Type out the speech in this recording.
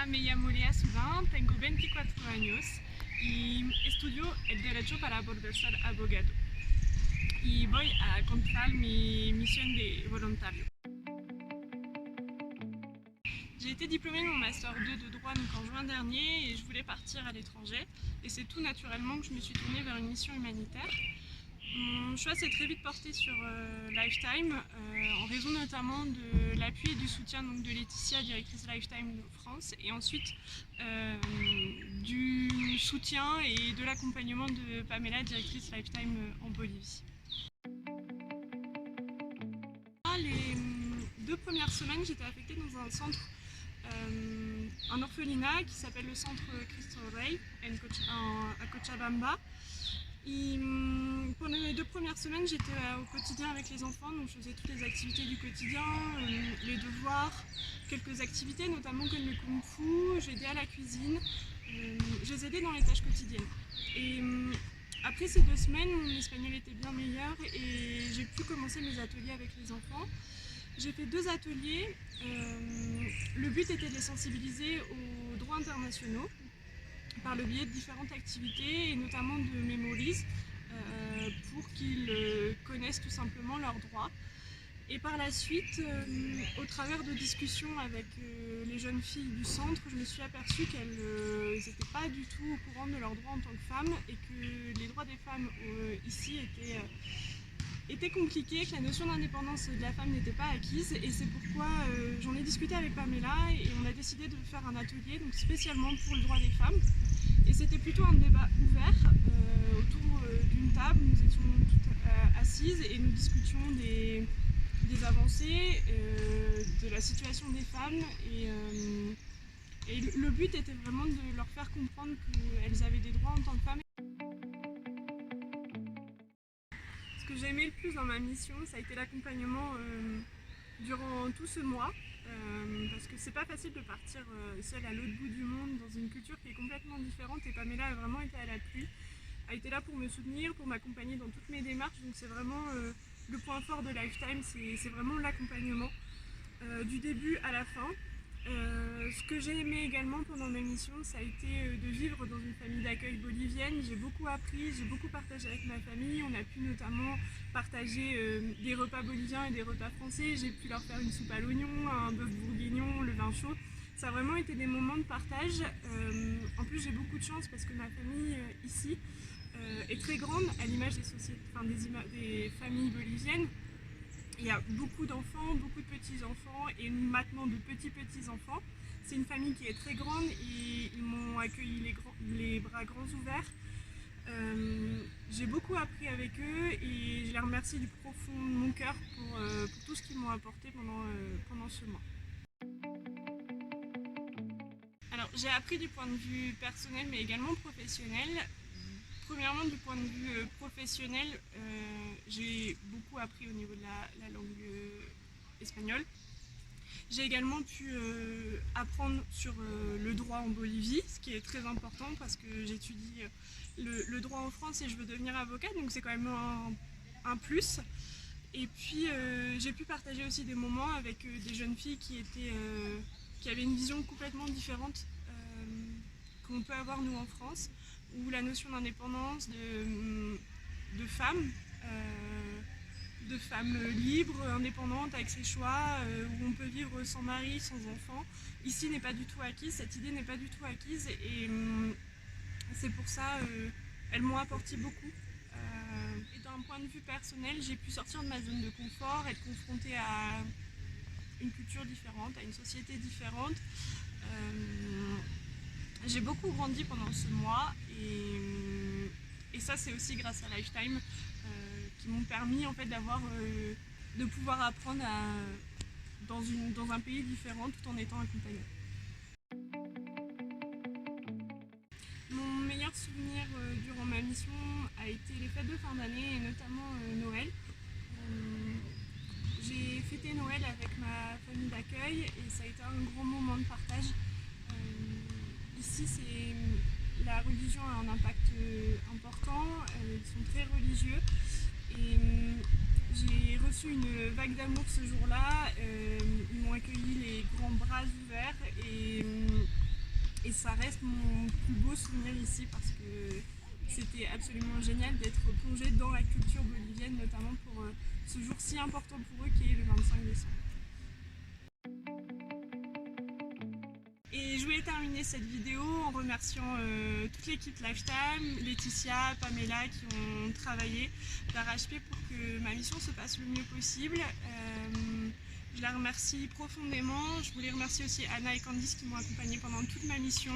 me llamo Lea Sudan, tengo 24 años y estudio el derecho para poder ser abogado. Y voy a contar mi misión de volontario. J'ai été diplômée de mon Master 2 de droit donc en juin dernier et je voulais partir à l'étranger. Et c'est tout naturellement que je me suis tournée vers une mission humanitaire. Mon choix s'est très vite porté sur Lifetime, en raison notamment de l'appui et du soutien donc, de Laetitia, directrice Lifetime de France, et ensuite du soutien et de l'accompagnement de Pamela, directrice Lifetime en Bolivie. Les 2 premières semaines, j'étais affectée dans un centre, un orphelinat qui s'appelle le centre Cristo Rey à Cochabamba. Et pendant les 2 premières semaines, j'étais au quotidien avec les enfants, donc je faisais toutes les activités du quotidien, les devoirs, quelques activités, notamment comme le kung-fu, j'aidais à la cuisine, je les aidais dans les tâches quotidiennes. Et après ces 2 semaines, mon espagnol était bien meilleur et j'ai pu commencer mes ateliers avec les enfants. J'ai fait 2 ateliers, le but était de les sensibiliser aux droits internationaux, par le biais de différentes activités et notamment de Memories pour qu'ils connaissent tout simplement leurs droits. Et par la suite, au travers de discussions avec les jeunes filles du centre, je me suis aperçue qu'elles n'étaient pas du tout au courant de leurs droits en tant que femmes et que les droits des femmes ici était compliqué, que la notion d'indépendance de la femme n'était pas acquise et c'est pourquoi j'en ai discuté avec Pamela et on a décidé de faire un atelier donc spécialement pour le droit des femmes. Et c'était plutôt un débat ouvert autour d'une table, nous étions toutes assises et nous discutions des avancées, de la situation des femmes et le but était vraiment de leur faire comprendre qu'elles avaient des droits en tant que femmes. Ce que j'ai aimé le plus dans ma mission, ça a été l'accompagnement durant tout ce mois, parce que c'est pas facile de partir seule à l'autre bout du monde dans une culture qui est complètement différente et Pamela a vraiment été à l'appui, a été là pour me soutenir, pour m'accompagner dans toutes mes démarches, donc c'est vraiment le point fort de Lifetime, c'est vraiment l'accompagnement du début à la fin. Ce que j'ai aimé également pendant ma mission, ça a été de vivre dans une famille d'accueil bolivienne. J'ai beaucoup appris, j'ai beaucoup partagé avec ma famille. On a pu notamment partager des repas boliviens et des repas français. J'ai pu leur faire une soupe à l'oignon, un bœuf bourguignon, le vin chaud. Ça a vraiment été des moments de partage. En plus, j'ai beaucoup de chance parce que ma famille ici est très grande, à l'image des familles boliviennes. Il y a beaucoup d'enfants, beaucoup de petits-enfants et maintenant de petits-petits-enfants. C'est une famille qui est très grande et ils m'ont accueilli les bras grands ouverts. J'ai beaucoup appris avec eux et je les remercie du profond de mon cœur pour tout ce qu'ils m'ont apporté pendant ce mois. Alors j'ai appris du point de vue personnel mais également professionnel. Premièrement, du point de vue professionnel, j'ai beaucoup appris au niveau de la langue espagnole. J'ai également pu apprendre sur le droit en Bolivie, ce qui est très important parce que j'étudie le droit en France et je veux devenir avocate, donc c'est quand même un plus. Et puis j'ai pu partager aussi des moments avec des jeunes filles qui avaient une vision complètement différente qu'on peut avoir nous en France, où la notion d'indépendance, de femmes libres, indépendantes avec ses choix, où on peut vivre sans mari, sans enfant, ici n'est pas du tout acquise, cette idée n'est pas du tout acquise et c'est pour ça elles m'ont apporté beaucoup. Et d'un point de vue personnel, j'ai pu sortir de ma zone de confort, être confrontée à une culture différente, à une société différente. J'ai beaucoup grandi pendant ce mois et ça c'est aussi grâce à Lifetime qui m'ont permis en fait de pouvoir apprendre dans un pays différent tout en étant accompagnée. Mon meilleur souvenir durant ma mission a été les fêtes de fin d'année et notamment Noël. J'ai fêté Noël avec ma famille d'accueil et ça a été un grand moment de partage. Ici, la religion a un impact important, ils sont très religieux et j'ai reçu une vague d'amour ce jour-là, ils m'ont accueilli les grands bras ouverts et Et ça reste mon plus beau souvenir ici parce que c'était absolument génial d'être plongé dans la culture bolivienne, notamment pour ce jour si important pour eux qui est le 25 décembre. Et je voulais terminer cette vidéo en remerciant toute l'équipe Lifetime, Laetitia, Pamela qui ont travaillé d'arrache-pied pour que ma mission se passe le mieux possible. Je la remercie profondément. Je voulais remercier aussi Anna et Candice qui m'ont accompagnée pendant toute ma mission.